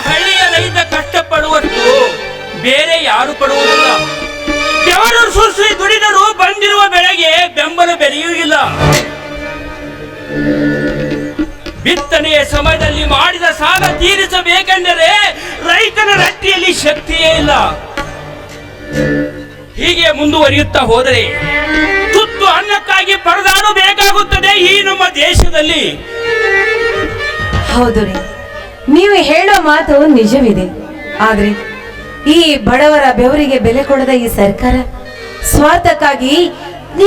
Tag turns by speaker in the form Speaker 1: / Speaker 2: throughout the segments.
Speaker 1: ಹಳ್ಳಿಯ ರೈತ ಕಷ್ಟಪಡುವಷ್ಟು ಬೇರೆ ಯಾರು ಪಡುವುದಿಲ್ಲ. ಬೆವರು ಸುರಿಸಿ ದುಡಿದರೂ ಬಂದಿರುವ ಬೆಳೆಗೆ ಬೆಂಬಲ ಬೆಲೆಯೂ ಇಲ್ಲ. ಬಿತ್ತನೆಯ ಸಮಯದಲ್ಲಿ ಮಾಡಿದ ಸಾಲ ತೀರಿಸಬೇಕೆಂದರೆ ರೈತನ ರಟ್ಟಿಯಲ್ಲಿ ಶಕ್ತಿಯೇ ಇಲ್ಲ. ಹೀಗೆ ಮುಂದುವರಿಯುತ್ತಾ ಹೋದರೆ ತುತ್ತು ಅನ್ನಕ್ಕಾಗಿ ಪರದಾಡಬೇಕಾಗುತ್ತದೆ ಈ ನಮ್ಮ ದೇಶದಲ್ಲಿ.
Speaker 2: ಹೌದು ರೀ, ನೀವು ಹೇಳೋ ಮಾತು ನಿಜವಿದೆ. ಆದ್ರೆ ಈ ಬಡವರ ಬೆವರಿಗೆ ಬೆಲೆ ಕೊಡದ ಈ ಸರ್ಕಾರ ಸ್ವಾರ್ಥಕ್ಕಾಗಿ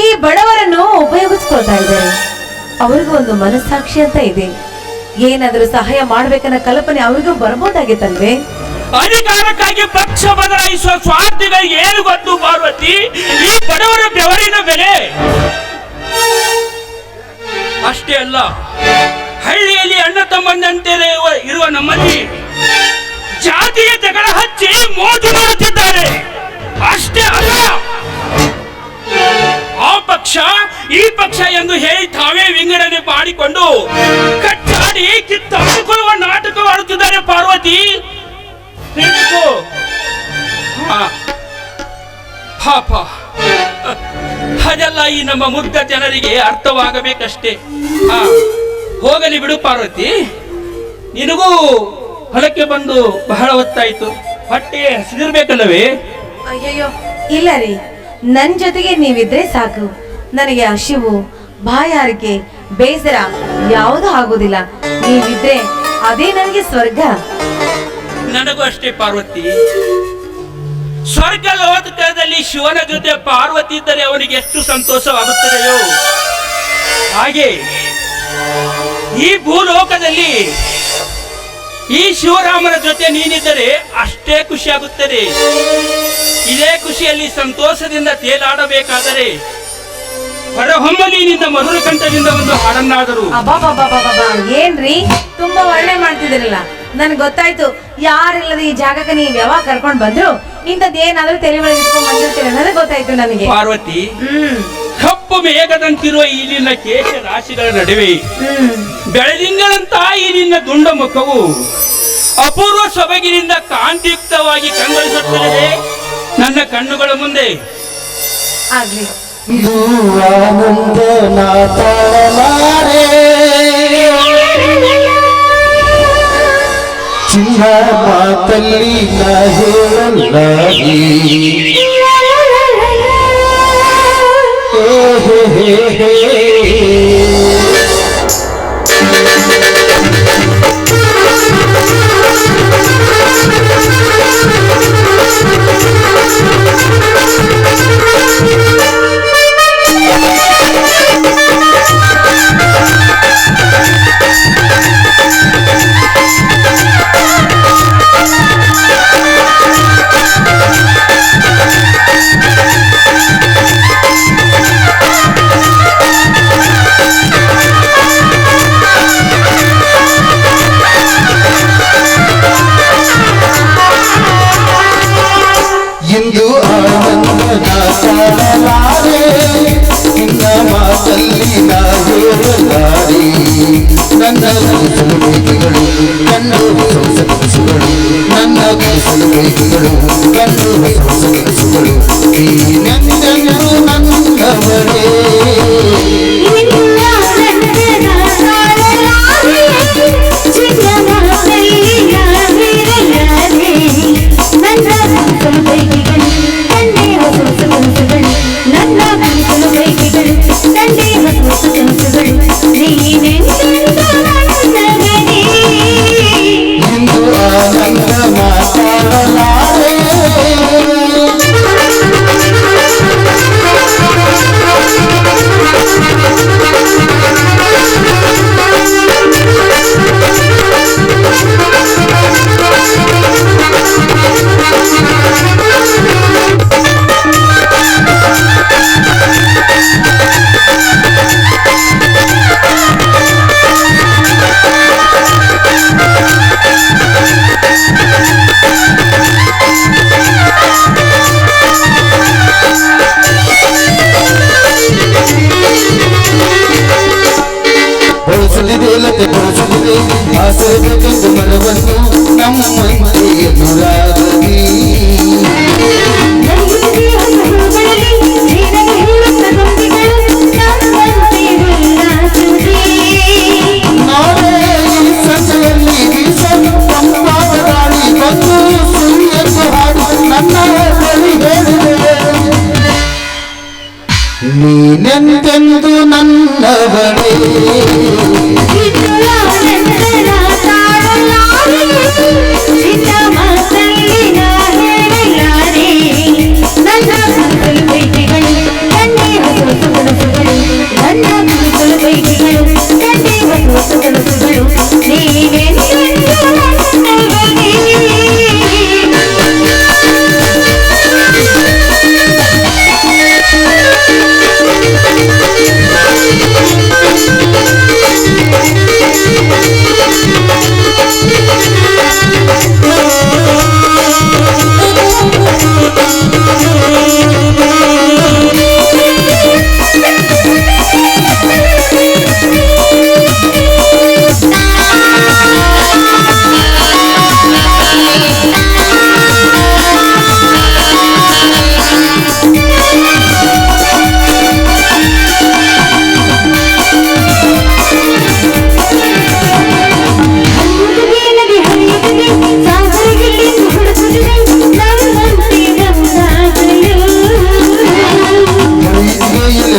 Speaker 2: ಈ ಬಡವರನ್ನು ಉಪಯೋಗಿಸ್ಕೊಳ್ತಾ ಇದ್ದಾರೆ. ಅವ್ರಿಗೂ ಒಂದು ಮನಸ್ಸಾಕ್ಷಿ ಅಂತ ಇದೆ. ಏನಾದ್ರೂ ಸಹಾಯ ಮಾಡ್ಬೇಕನ್ನ ಕಲ್ಪನೆ ಅವ್ರಿಗೂ ಬರ್ಬೋದಾಗಿತ್ತಲ್ವೇ?
Speaker 1: ಅಧಿಕಾರಕ್ಕಾಗಿ ಪಕ್ಷ ಬದಲಾಯಿಸುವ ಸ್ವಾರ್ಥಿಗಳಿಗೆ ಏನು ಗೊತ್ತು ಪಾರ್ವತಿ ಈ ಬಡವರ ಬೆವರಿನ ಬೆಲೆ? ಅಷ್ಟೇ ಅಲ್ಲ, ಹಳ್ಳಿಯಲ್ಲಿ ಅಣ್ಣ ತಮ್ಮಂತೆ ಇರುವ ನಮ್ಮಲ್ಲಿ ಜಾತಿಯ ಜಗಳ ಹಚ್ಚಿ ಮೋಜು ಮಾಡುತ್ತಿದ್ದಾರೆ. ಅಷ್ಟೇ ಅಲ್ಲ, ಆ ಪಕ್ಷ ಈ ಪಕ್ಷ ಎಂದು ಹೇಳಿ ತಾವೇ ವಿಂಗಡಣೆ ಮಾಡಿಕೊಂಡು ಕಚ್ಚಾಡಿ ಕಿತ್ತಾಡಿಕೊಳ್ಳುವ ನಾಟಕವಾಡುತ್ತಿದ್ದಾರೆ ಪಾರ್ವತಿ. ಪಾಪ, ಅದೆಲ್ಲ ಈ ನಮ್ಮ ಮುಗ್ಧ ಜನರಿಗೆ ಅರ್ಥವಾಗಬೇಕಷ್ಟೇ. ಹೋಗಲಿ ಬಿಡು ಪಾರ್ವತಿ, ನಿನಗೂ ಹೊಲಕ್ಕೆ ಬಂದು ಬಹಳ ಹೊತ್ತಾಯ್ತು, ಹೊಟ್ಟೆ ಹಸಿದಿರ್ಬೇಕಲ್ಲವೇ?
Speaker 2: ಅಯ್ಯಯ್ಯೋ ಇಲ್ಲ ರೀ, ನನ್ ಜೊತೆಗೆ ನೀವಿದ್ರೆ ಸಾಕು. ನನಗೆ ಹಸಿವು, ಬಾಯಾರಿಕೆ, ಬೇಸರ ಯಾವುದೂ ಆಗೋದಿಲ್ಲ. ನೀವಿದ್ರೆ ಅದೇ ನನಗೆ ಸ್ವರ್ಗ.
Speaker 1: ನನಗೂ ಅಷ್ಟೇ ಪಾರ್ವತಿ. ಸ್ವರ್ಗ ಲೋಕದಲ್ಲಿ ಶಿವನ ಜೊತೆ ಪಾರ್ವತಿ ಇದ್ದರೆ ಅವನಿಗೆ ಎಷ್ಟು ಸಂತೋಷವಾಗುತ್ತದೆಯೋ ಹಾಗೆ ಈ ಭೂಲೋಕದಲ್ಲಿ ಈ ಶಿವರಾಮನ ಜೊತೆ ನೀನಿದ್ದರೆ ಅಷ್ಟೇ ಖುಷಿಯಾಗುತ್ತದೆ. ಇದೇ ಖುಷಿಯಲ್ಲಿ ಸಂತೋಷದಿಂದ ತೇಲಾಡಬೇಕಾದರೆ ಹೊರಹೊಮ್ಮಲಿ ನಿನ್ನ ಮಧುರ ಕಂಠದಿಂದ ಒಂದು ಹಾಡನ್ನಾದರೂ.
Speaker 2: ಏನ್ರಿ ತುಂಬಾ ವರ್ಣೆ ಮಾಡ್ತಿದಿರಲ್ಲ, ನನ್ಗೆ ಗೊತ್ತಾಯ್ತು. ಯಾರಿಲ್ಲದ ಈ ಜಾಗಕ್ಕೆ ನೀವು ಯಾವಾಗ ಕರ್ಕೊಂಡ್ ಬಂದ್ರು ಇಂಥದ್ದೇನಾದ್ರೂ ತಲೆ ಒಳಗೆ ಇಟ್ಕೊಂಡ್ ಬಂದಿರ್ತೀರ ಅನ್ನೋದೇ ಗೊತ್ತಾಯ್ತು ನನಗೆ.
Speaker 1: ಪಾರ್ವತಿ, ಕಪ್ಪು ಮೇಘದಂತಿರುವ ಈ ನಿನ್ನ ಕೇಶ ರಾಶಿಗಳ ನಡುವೆ ಬೆಳದಿಂಗಳಂತ ಈ ನಿನ್ನ ದುಂಡ ಮುಖವು ಅಪೂರ್ವ ಸೊಬಗಿನಿಂದ ಕಾಂತಿಯುಕ್ತವಾಗಿ ಕಂಗೊಳಿಸುತ್ತದೆ ನನ್ನ ಕಣ್ಣುಗಳ ಮುಂದೆ.
Speaker 2: ಆಗ್ಲಿ
Speaker 3: ಚಿನ್ನ ಮಾತಲ್ಲಿ ನಾ ಹೇಳಲಾಗಿ ಇಂದು ಆನಂದ ಸಾರಲಾರೆ ನಿನ್ನ ಮಾತಲ್ಲಿ ನಾ ಹೇಳಲಾರೆ ನನ್ನ ಗುಡಿಸಲು ಬೇಕಿಗಳು ಕಣ್ಣು ಹೊಸ ಕನಸುಗಳು ನನ್ನ ಗುಡಿಸಲು ಬೇಕಿಗಳು ಕಣ್ಣು ಹೊಸ ಕನಸುಗಳು ನೀನೆಂದೆಂದು ನನ್ನವರೇ ನಮ್ಮಂತೆ ಎದುರಾಗಲಿ ನಾಳೆ ಈ ಸಂಜೆಯಲ್ಲಿ ತಂಪಾದ ಗಾಳಿ ಬಂದು ಸುರಿಯನ್ನು ಹಾಡು ನನ್ನ ಬಳಿ ಹೇಳಿದೆ ನೀನೆಂದೆಂದು ನನ್ನವಳೇ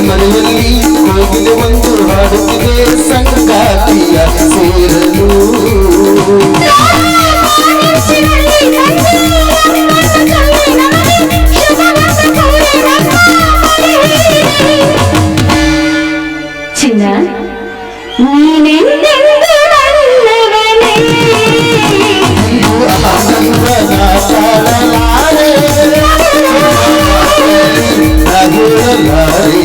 Speaker 3: ಮನೆಯಲ್ಲಿ ಕೋಗಿಲೆ ಒಂದು ಹಾಡುತ್ತಿದೆ ಸಂಗಾತಿಯ ಸೇರಲು
Speaker 2: ಚಿನ್ನ ನೀನೆಂದೆಂದು ನನ್ನವನೇ
Speaker 3: ಆನಂದನ ತಾಳಲಾರೆ ನಗುರಲಾರೆ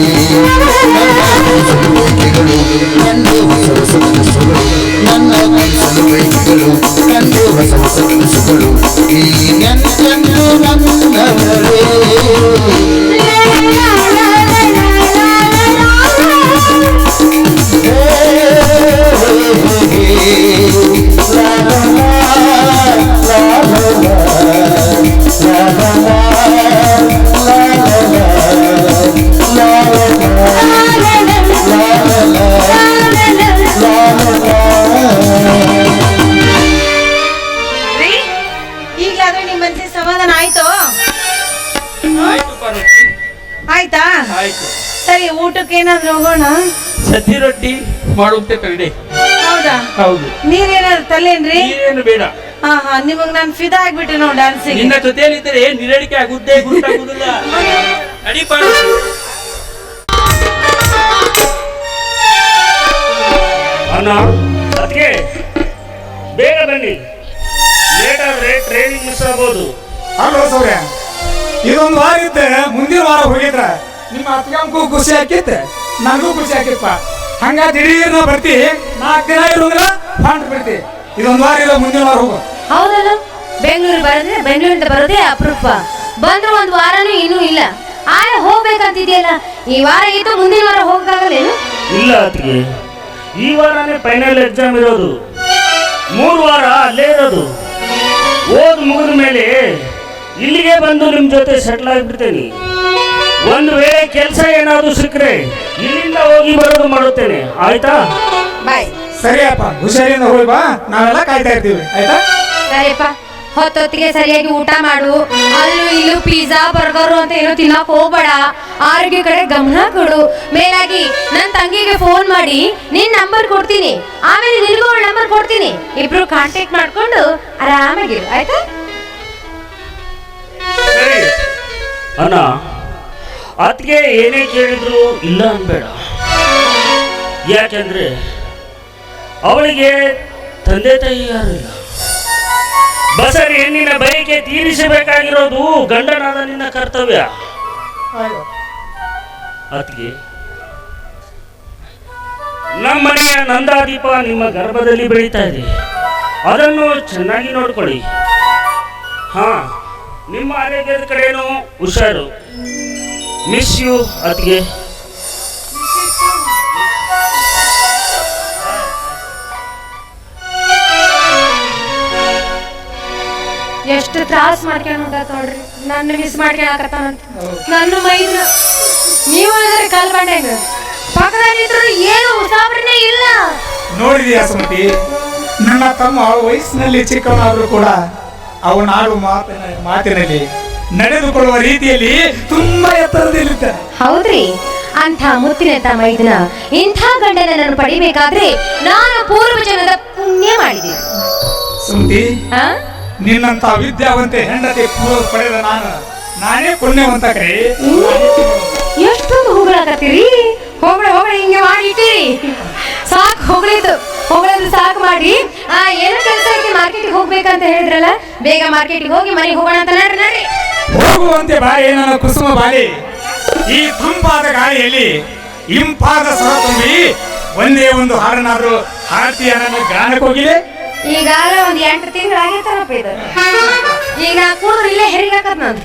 Speaker 3: ಕಂಡು ಹೊಸ ಹೊಸ ಕನಸುಗಳು ನನ್ನ ಕನಸಲು ಬೈಕಿಗಳು ಕಂಡು ಹೊಸ ಹೊಸ ಕನಸುಗಳು ನೀನೆಂದೆಂದು ನನ್ನವಳೇ
Speaker 2: ಈಗಲಾದ್ರೂ ನಿಮ್ಮ ಮನಸ್ಸಿಗೆ ಸಮಾಧಾನ ಆಯ್ತು?
Speaker 1: ಆಯ್ತು ಪಾರ್ವತಿ,
Speaker 2: ಆಯ್ತಾ?
Speaker 1: ಆಯ್ತು.
Speaker 2: ಸರಿ, ಊಟಕ್ಕೆ ಏನಾದ್ರು ಹೋಗೋಣ?
Speaker 1: ಸಜ್ಜಿ ರೊಟ್ಟಿ ಮಾಡುತ್ತೆ ಕರಡಿ.
Speaker 2: ಹೌದಾ?
Speaker 1: ಹೌದು.
Speaker 2: ನೀರೇನಾದ್ರು ತಲ್ಲೇನ್ರಿ?
Speaker 1: ನೀರೇನು ಬೇಡ.
Speaker 2: ಹಾ ಹಾ, ನಿಮಗ್ ನಾನು ಫಿದಾ ಆಗ್ಬಿಟ್ಟೆ ನಾವು ಡ್ಯಾನ್ಸಿಗೆ.
Speaker 1: ನಿನ್ನ ಜೊತೆಯಲ್ಲಿದ್ದರೆ ನಿರಡಿಕೆ ಆಗುತ್ತೆ, ಗುರುತಾಗುದಿಲ್ಲ. ನಡಿ ಪಾರ್ವತಿ.
Speaker 4: ಅಣ್ಣ ಅದಕ್ಕೆ ಬೇಗ ಬನ್ನಿ, ಲೇಟ್ ಆದ್ರೆ ಟ್ರೈನಿಂಗ್ ಮಿಸ್ ಆಗ್ಬೋದು.
Speaker 5: ಅಲ್ವ ಸೌರ್ಯ, ಇದೊಂದು ವಾರ ಇದ್ದೆ ಮುಂದಿನ ವಾರ ಹೋಗಿದ್ರ ನಿಮ್ಮ ಅತ್ಕಂಗೂ ಖುಷಿ ಆಕೈತೆ, ನನಗೂ ಖುಷಿ ಆಕೈತಪ್ಪ. ಹಂಗ ದಿಢೀರ್ನ ಬರ್ತಿ, 4 ದಿನ ಇರೋದ್ರ ಫಂಡ್ ಬಿಡ್ತಿ. ಇದೊಂದು ವಾರ ಇಲ್ಲ, ಮುಂದಿನ ವಾರ ಹೋಗು.
Speaker 6: ಹೌದಲ್ಲ, ಬೆಂಗಳೂರಿಗೆ ಬರೋದ್ರೆ ಬೆಂಗಳೂರಿಂದ ಬರೋದೇ ಅಪರೂಪ. ಬಂದ್ರು ಒಂದು ವಾರನೂ ಇನ್ನೂ ಇಲ್ಲ. ಆಯ ಹೋಗ್ಬೇಕಂತಿದೆಯಲ್ಲ, ಈ ವಾರ ಇತ್ತು, ಮುಂದಿನ ವಾರ ಹೋಗಕ್ಕಾಗಲ್ಲೇನು?
Speaker 4: ಇಲ್ಲ ಅದಕ್ಕೆ ಈ ವಾರನೇ ಫೈನಲ್ ಎಕ್ಸಾಮ್ ಇರೋದು, 3 ವಾರ ಅಲ್ಲೇ ಇರೋದು. ಓದ್ ಮುಗಿದ ಮೇಲೆ ಇಲ್ಲಿಗೆ ಬಂದು ನಿಮ್ ಜೊತೆ ಸೆಟ್ಲ್ ಆಗಿಬಿಡ್ತೇನೆ. ಒಂದು ವೇಳೆ ಕೆಲಸ ಏನಾದ್ರು ಸಿಕ್ಕರೆ ಇಲ್ಲಿಂದ ಹೋಗಿ ಬರೋದು ಮಾಡುತ್ತೇನೆ, ಆಯ್ತಾ?
Speaker 6: ಬಾಯ್.
Speaker 5: ಸರಿಯಪ್ಪ, ಹುಷಾರಿಂದ ಹೋಗಿ ಬಾ, ನಾವೆಲ್ಲ ಕಾಯ್ತಾ ಇರ್ತೀವಿ, ಆಯ್ತಾ?
Speaker 6: ಸರಿಯಪ್ಪ, ಹೊತ್ತೊತ್ತಿಗೆ ಸರಿಯಾಗಿ ಊಟ ಮಾಡು. ಅಲ್ಲೂ ಇಲ್ಲೂ ಪಿಜ್ಜಾ ಬರ್ಗರು ಅಂತ ಏನೋ ತಿನ್ನಕ್ ಹೋಗ್ಬೇಡ. ಆರೋಗ್ಯ ಕಡೆ ಗಮನ ಕೊಡು. ಮೇಲಾಗಿ ನನ್ನ ತಂಗಿಗೆ ಫೋನ್ ಮಾಡಿ ನಿನ್ ನಂಬರ್ ಕೊಡ್ತೀನಿ, ಆಮೇಲೆ ನಿನಗೂ ಅವಳ ನಂಬರ್ ಕೊಡ್ತೀನಿ. ಇಬ್ರು ಕಾಂಟ್ಯಾಕ್ಟ್ ಮಾಡ್ಕೊಂಡು ಆರಾಮಾಗಿರು, ಆಯ್ತಾ?
Speaker 4: ಸರಿ ಅಣ್ಣ, ಅದಕ್ಕೆ ಏನೇ ಕೇಳಿದ್ರು ಇಲ್ಲ ಅನ್ಬೇಡ. ಯಾಕೆಂದ್ರೆ ಅವಳಿಗೆ ತಂದೆ ತಾಯಿ ಯಾರು ಇಲ್ಲ. ಬಸರಿ ಹೆಣ್ಣಿನ ಬಯಕೆ ತೀರಿಸಬೇಕಾಗಿರೋದು ಗಂಡನಾದ ನಿನ್ನ ಕರ್ತವ್ಯ. ಅದಕ್ಕೆ ನಮ್ಮನೆಯ ನಂದಾದೀಪ ನಿಮ್ಮ ಗರ್ಭದಲ್ಲಿ ಬೆಳೀತಾ ಇದೆ, ಅದನ್ನು ಚೆನ್ನಾಗಿ ನೋಡ್ಕೊಳ್ಳಿ. ಹಾ, ನಿಮ್ಮ ಆರೋಗ್ಯದ ಕಡೆನೂ ಹುಷಾರು. ಮಿಸ್ ಯು ಅತ್ತಿಗೆ.
Speaker 6: ಎಷ್ಟು ತ್ರಾಸ ಮಾಡ್ಕೊಂಡು ಹೊಂಟತ್ ನೋಡ್ರಿ. ನನ್ನ ಮಿಸ್ ಮಾಡ್ಕೊಳಕತ್ತಾನಂತ ನನ್ನ ಮೈದ. ನೀವು ಕಾಲ್ ಬಂಡೆಂಗ ಪಕ್ಕದಲ್ಲಿದ್ರು ಏನು ಉಸಾಬ್ರನೇ ಇಲ್ಲ.
Speaker 5: ನೋಡಿದೀಯಾ ಸುಮತಿ, ನನ್ನ ತಮ್ಮ ವಯಸ್ಸಿನಲ್ಲಿ ಚಿಕ್ಕವನಾದ್ರೂ ಕೂಡ ಅವನಾಡುವ ಮಾತಿನಲ್ಲಿ ನಡೆದುಕೊಳ್ಳುವ ರೀತಿಯಲ್ಲಿ ತುಂಬಾ ಎತ್ತರದಲ್ಲಿದ್ದ.
Speaker 6: ಹೌದ್ರಿ, ಅಂಥ ಮುತ್ತಿನಂತ ಮೈದನ ಇಂಥ ಗಂಡನ ನಾನು ಪಡಿಬೇಕಾದ್ರೆ ನಾನು ಪೂರ್ವ ಜನ್ಮದ ಪುಣ್ಯ ಮಾಡಿದೆ.
Speaker 5: ಸುಮತಿ, ನಿನ್ನಂತ ವಿದ್ಯಾವಂತೆ ಹೆಂಡತಿ ಪಡೆದ ನಾನೇ ಪುಣ್ಯವಂತ ಕೈ.
Speaker 6: ಎಷ್ಟೊಂದು ಹೊಗಳಕತ್ತೀರಿ. ಹೊಗಳ ಹಿಂಗೆ ಮಾಡಿಟ್ಟಿರಿ. ಸಾಕು ಹೊಗಳಿತು, ಹೊಗಳದು ಸಾಕು ಮಾಡಿ. ಏನು ಕೆಲಸ ಐತಿ, ಮಾರ್ಕೆಟಿಗೆ ಹೋಗ್ಬೇಕಂತ ಹೇಳಿದ್ರಲ್ಲ, ಬೇಗ ಮಾರ್ಕೆಟಿಗೆ ಹೋಗಿ ಮನೆಗೆ ಹೋಗೋಣ ಅಂತ ನಡ್ರಿ.
Speaker 5: ಹೋಗುವಂತೆ ಬಾರಿ ನನ್ನ ಕುಸುಮ ಬಾಲಿ. ಈ ತಂಪಾದ ಗಾಳಿಯಲ್ಲಿ ಇಂಪಾದ ಸ್ವರ ತುಂಬಿ ಒಂದೇ ಒಂದು ಹಾಡನಾದ್ರೂ ಹಾಡ್ತೀಯ ನನ್ನ ಗಾನಕ್ಕೆ ಹೋಗಿದೆ.
Speaker 6: ಈಗಾಗ ಒಂದ್ 8 ತಿಂಗಳು ಆಗೈತನಪ್ಪ ಇದು. ಈಗ ನಾ ಕೂಡ್ರು ಇಲ್ಲೇ ಹೆರಿಗಾಕತ್ ನಾನು.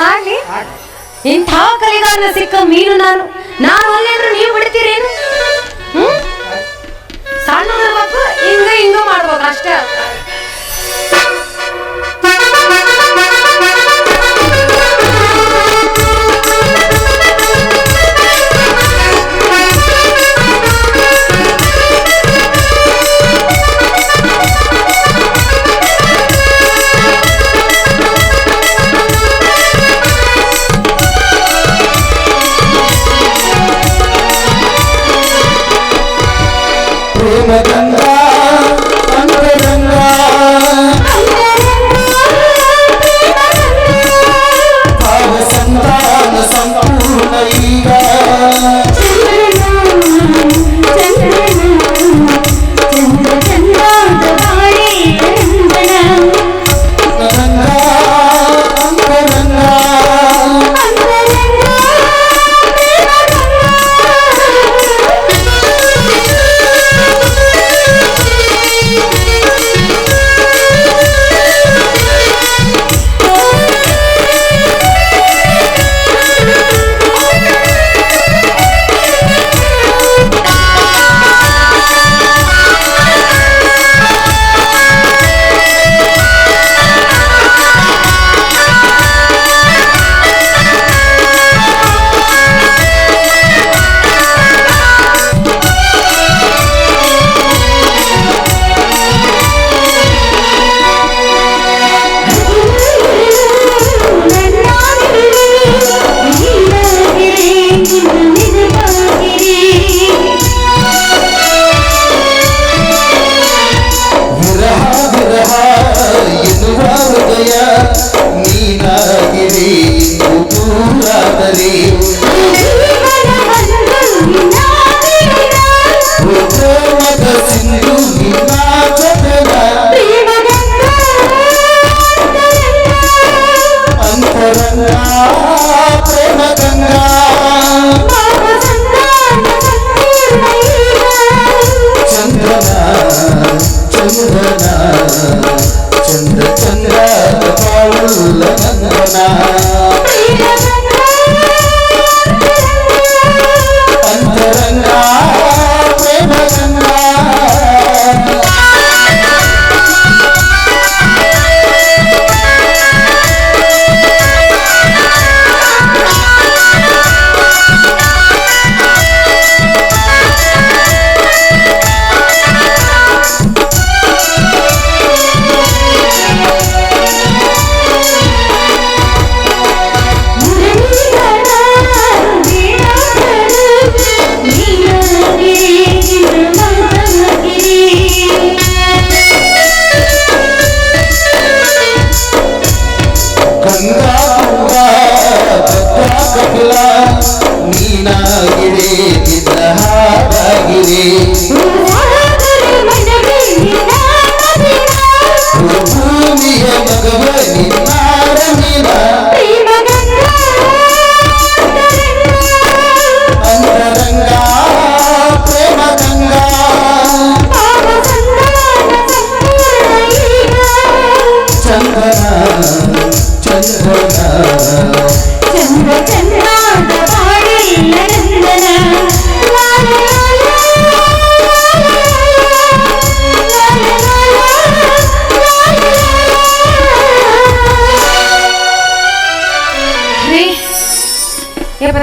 Speaker 6: ಆಗ್ಲಿ, ಇಂಥ ಕಲಿಗಾರನ ಸಿಕ್ಕ ಮೀನು ನಾನು ಅಲ್ಲೇ ಅಂದ್ರೆ ನೀವು ಬಿಡ್ತೀರೇನು? ಸಣ್ಣ ಇರ್ಬೇಕು, ಹಿಂಗ ಮಾಡ್ಬೇಕು ಅಷ್ಟ.
Speaker 3: ಗಂಗಾ ಅಂತರಂಗಾ ಭಾವ ಸಂತಾನ ಸಂಪೂರ್ಣ ಈಗ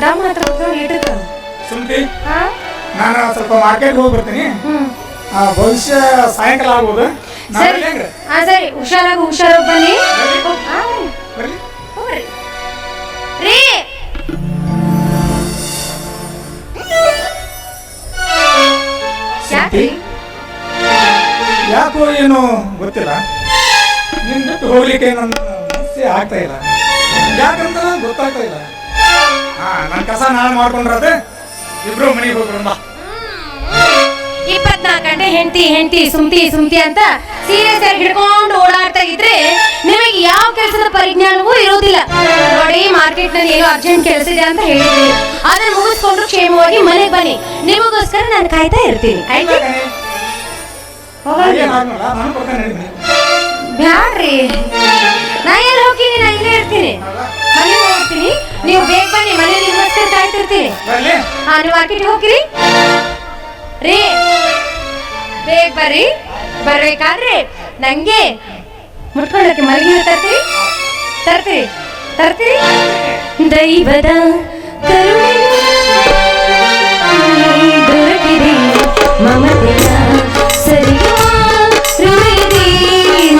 Speaker 6: ಜೋರ ಮಾತಾಡ್ತಾವ ಇಡಕ
Speaker 5: ಸುಮ್ತಿ ನಾನು ಸ್ವಲ್ಪ ಮಾರ್ಕೆಟ್ ಹೋಗಿ ಬರ್ತೀನಿ ಭವಿಷ್ಯ ಸಾಯಂಕಾಲ ಆಗ್ಬೋದು
Speaker 6: ಸರಿ ಸರಿ ಹುಷಾರಾಗಿ ಬನ್ನಿ
Speaker 5: ಬರ್ಲಿ
Speaker 6: ಹೋಗ್ರಿ ರೀ ಯಾಕ್ರಿ
Speaker 5: ಯಾಕೋ ಏನು ಗೊತ್ತಿಲ್ಲ ನಿನ್ ಬಿಟ್ಟು ಹೋಗ್ಲಿಕ್ಕೆ ನನ್ನ ಮನಸ್ಸೇ ಆಗ್ತಾ ಇಲ್ಲ ಯಾಕಂತ ಗೊತ್ತಾಗ್ತಾ ಇಲ್ಲ ನನ್ನ ಕಸ ನಾನು ಮಾಡ್ಕೊಂಡ್ರದೆ ಇಬ್ರು ಮನೆಗೆ ಹೋಗ್ಬರೋಣ
Speaker 6: 24 ಗಂಟೆ ಹೆಂಡತಿ ಸುಮ್ತಿ ಅಂತ ಸೀರಿಯಸ್ ಆಗಿ ಹಿಡ್ಕೊಂಡು ಓಡಾಡ್ತಾ ಇದ್ರೆ ನಿಮಗೆ ಯಾವ ಕೆಲಸದ ಪರಿಜ್ಞಾನವೂ ಇರೋದಿಲ್ಲ. ನೋಡಿ ಮಾರ್ಕೆಟ್ ನಲ್ಲಿ ಏನೋ ಅರ್ಜೆಂಟ್ ಕೆಲಸ ಇದೆ ಅಂತ ಹೇಳಿದ್ರಿ, ಅದನ್ನ ಮುಗಿಸ್ಕೊಂಡು ಕ್ಷೇಮವಾಗಿ ಮನೆಗೆ ಬನ್ನಿ. ನಿಮಗೋಸ್ಕರ ನಾನು ಕಾಯ್ತಾ ಇರ್ತೀನಿ. ಆಯ್ತು ಬ್ಯಾಡ್ರಿ, ನಾ ಎಲ್ಲಿ ಹೋಗ್ತೀನಿ, ನಾ ಇಲ್ಲೇ ಇರ್ತೀನಿ, ಮನೆಗೆ ಹೋಗ್ತೀನಿ. ನೀವು ಬೇಗ ಬನ್ನಿ, ಮನೆ ನಿಮಗೋಸ್ಕರ ಕಾಯ್ತಿರ್ತೀನಿ. ನೀವು ಮಾರ್ಕೆಟ್ಗೆ ಹೋಗ್ರಿ ರೀ, ಬೇಗ ಬರ್ರಿ. ಬರ್ಬೇಕಾದ್ರೆ ನಂಗೆ ಮುಟ್ಕೊಳ್ಳೋಕೆ ಮಲಗಿ ತರ್ತೀರಿ. ದೈವದ ಕರುಣೆ ದೊರಕಿದೆ, ಮಮತೆಯ ಸರಿಯ ಹೃದಯದಿ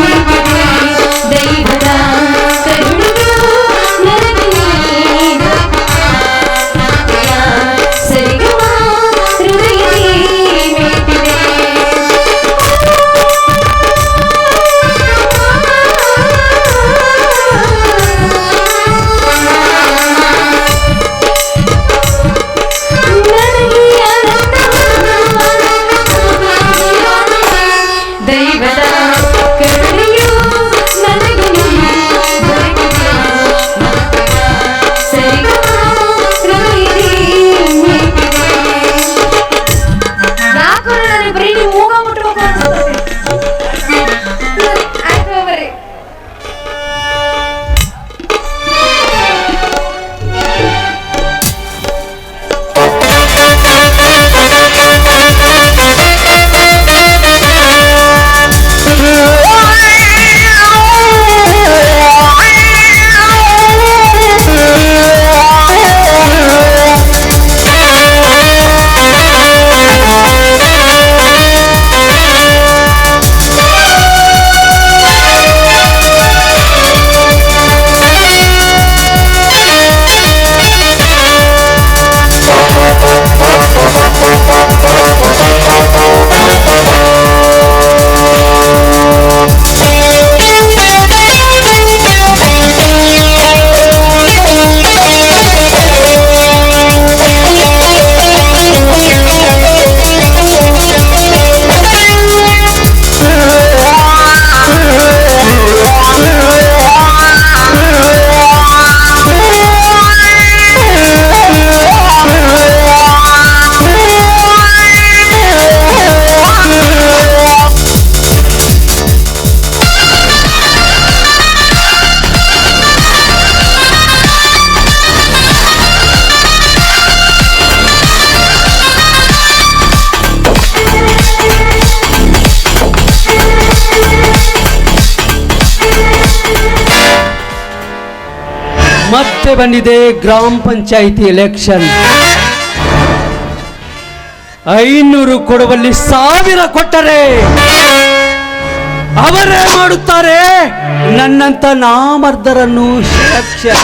Speaker 6: ನಿಂತಿದೆ. ದೈವದ ಕರುಣೆ ನನಗೆ ಸರಿಯ ಹೃದಯದಿ ನಿಂತಿದೆ. ದೈವದ ಕರುಣೆಯು ನನಗೆ ದೊರಕಿದೆ, ಸರಿಗಮ ಹೃದಯದಿ ನಿಂತಿದೆ. ಯಾಕೋ ನನಗೆ ಬರೀ ನೀವು ಮೂಗ ಮುಟ್ಬೇಕು ಅನ್ಸುತ್ತೆ. ಆಯ್ತು ಬರ್ರಿ.
Speaker 7: ಮತ್ತೆ ಬಂದಿದೆ ಗ್ರಾಮ ಪಂಚಾಯಿತಿ ಎಲೆಕ್ಷನ್. 500 ಕೊಡುವಲ್ಲಿ 1000 ಕೊಟ್ಟರೆ ಅವರೇ ಮಾಡುತ್ತಾರೆ ನನ್ನಂತ ನಾಮರ್ದರನ್ನು ಸೆಲೆಕ್ಷನ್.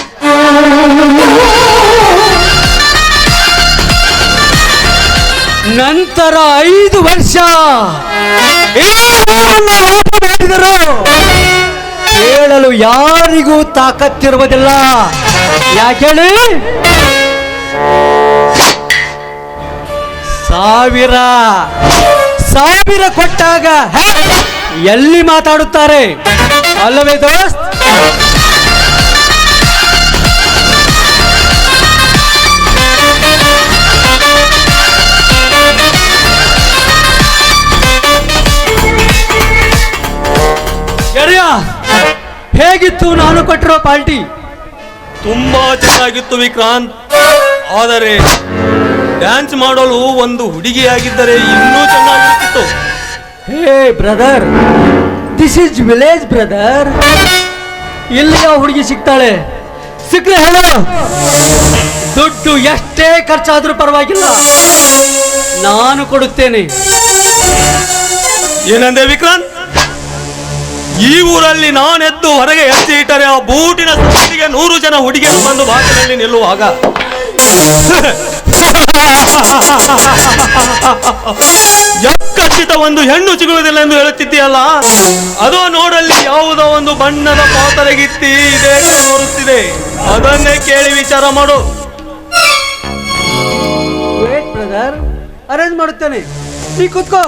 Speaker 7: ನಂತರ 5 ವರ್ಷ ಮಾಡಿದರು ಹೇಳಲು ಯಾರಿಗೂ ತಾಕತ್ತಿರುವುದಿಲ್ಲ. ಯಾಕೇಳಿ 1000 ಕೊಟ್ಟಾಗ ಎಲ್ಲಿ ಮಾತಾಡುತ್ತಾರೆ ಅಲ್ಲವೇ ದೋಸ್ತ್? ಹೇಗಿತ್ತು ನಾನು ಕೊಟ್ಟಿರೋ ಪಾರ್ಟಿ?
Speaker 8: ತುಂಬಾ ಚೆನ್ನಾಗಿತ್ತು ವಿಕ್ರಾಂತ್. ಆದರೆ ಡ್ಯಾನ್ಸ್ ಮಾಡಲು ಒಂದು ಹುಡುಗಿಯಾಗಿದ್ದರೆ ಇನ್ನೂ ಚೆನ್ನಾಗಿರ್ತಿತ್ತು.
Speaker 7: Hey brother, this is village brother. ಇಲ್ಲಿ ಯಾವ ಹುಡುಗಿ ಸಿಗ್ತಾಳೆ? ಸಿಕ್ಕರೆ ಹೇಳು. ದುಡ್ಡು ಎಷ್ಟೇ ಖರ್ಚಾದ್ರೂ ಪರವಾಗಿಲ್ಲ, ನಾನು ಕೊಡುತ್ತೇನೆ.
Speaker 8: ಏನಂದೆ ವಿಕ್ರಾಂತ್? ಈ ಊರಲ್ಲಿ ನಾನೆದ್ದು ಹೊರಗೆ ಎತ್ತಿ ಇಟ್ಟರೆ ಆ ಬೂಟಿನ ಸತ್ತಿಗೆ 100 ಜನ ಹುಡುಗಿಯರು ಬಂದು ಬಾಗಿಲಲ್ಲಿ ನಿಲ್ಲುವಾಗ ಖಚಿತ ಒಂದು ಹೆಣ್ಣು ಸಿಗುವುದಿಲ್ಲ ಎಂದು ಹೇಳುತ್ತಿದ್ದೀಯಲ್ಲ, ಅದೋ ನೋಡಲ್ಲಿ ಯಾವುದೋ ಒಂದು ಬಣ್ಣದ ಪಾತರಗಿತ್ತಿ ಇದೆ ತೋರುತ್ತಿದೆ. ಅದನ್ನೇ ಕೇಳಿ ವಿಚಾರ ಮಾಡು.
Speaker 7: ವೇಟ್ ಬ್ರದರ್, ಅರೇಂಜ್ ಮಾಡುತ್ತೇನೆ, ನೀ ಕೂತ್ಕೋ.